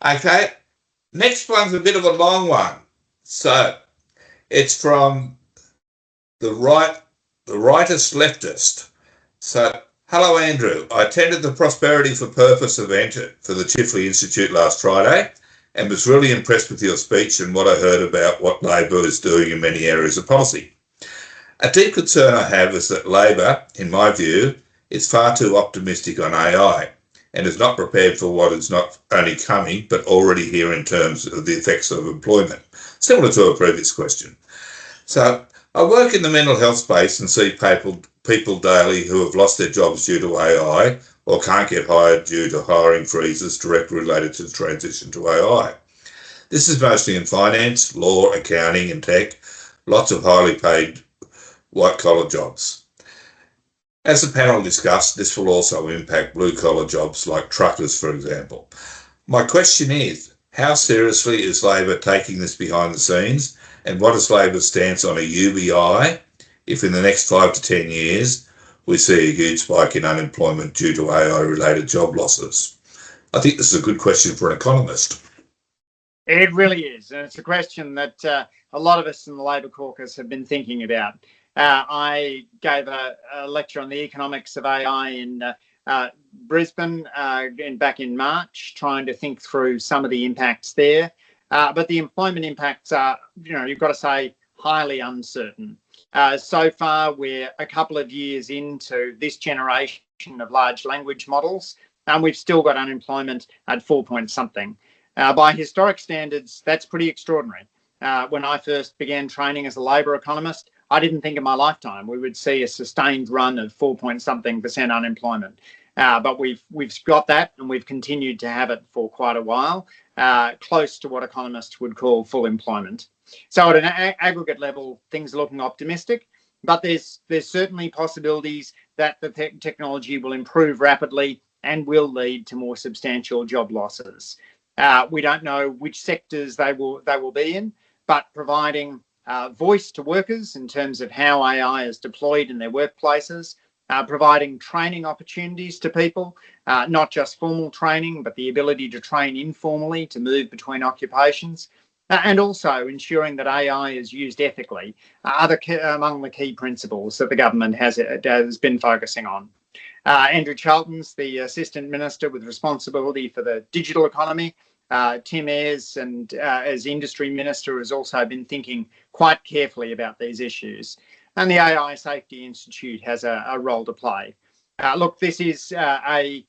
Okay, next one's a bit of a long one. So it's from the rightist leftist. So, hello Andrew. I attended the Prosperity for Purpose event for the Chifley Institute last Friday and was really impressed with your speech and what I heard about what Labor is doing in many areas of policy. A deep concern I have is that Labor, in my view, is far too optimistic on AI and is not prepared for what is not only coming but already here in terms of the effects of employment, similar to a previous question. So I work in the mental health space and see people daily who have lost their jobs due to AI or can't get hired due to hiring freezes directly related to the transition to AI. This is mostly in finance, law, accounting and tech, lots of highly paid white-collar jobs. As the panel discussed, this will also impact blue-collar jobs like truckers, for example. My question is, how seriously is Labor taking this behind the scenes, and what is Labor's stance on a UBI if in the next 5 to 10 years we see a huge spike in unemployment due to AI-related job losses? I think this is a good question for an economist. It really is, and it's a question that a lot of us in the Labor caucus have been thinking about. I gave a lecture on the economics of AI in Brisbane back in March, trying to think through some of the impacts there. But the employment impacts are, you've got to say, highly uncertain. So far, we're a couple of years into this generation of large language models, and we've still got unemployment at 4 point something. By historic standards, that's pretty extraordinary. When I first began training as a Labor economist, I didn't think in my lifetime we would see a sustained run of 4 point something percent unemployment. But we've got that, and we've continued to have it for quite a while, close to what economists would call full employment. So at an aggregate level, things are looking optimistic, but there's certainly possibilities that the technology will improve rapidly and will lead to more substantial job losses. We don't know which sectors they will be in, but providing voice to workers in terms of how AI is deployed in their workplaces, providing training opportunities to people, not just formal training, but the ability to train informally to move between occupations, and also ensuring that AI is used ethically are among the key principles that the government has been focusing on. Andrew Charlton's the Assistant Minister with responsibility for the digital economy. Tim Ayres, and as Industry Minister, has also been thinking quite carefully about these issues. And the AI Safety Institute has a role to play. Look, this is a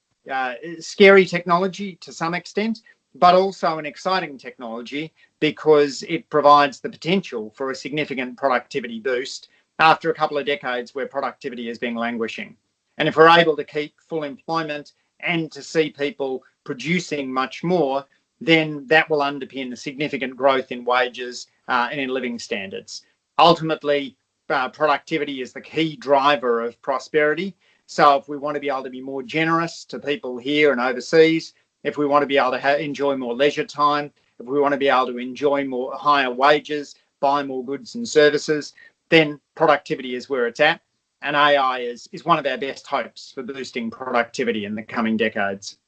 scary technology to some extent, but also an exciting technology because it provides the potential for a significant productivity boost after a couple of decades where productivity has been languishing. And if we're able to keep full employment and to see people producing much more, then that will underpin a significant growth in wages and in living standards. Ultimately, productivity is the key driver of prosperity. So if we want to be able to be more generous to people here and overseas, if we want to be able to enjoy more leisure time, if we want to be able to enjoy more higher wages, buy more goods and services, then productivity is where it's at. And AI is one of our best hopes for boosting productivity in the coming decades.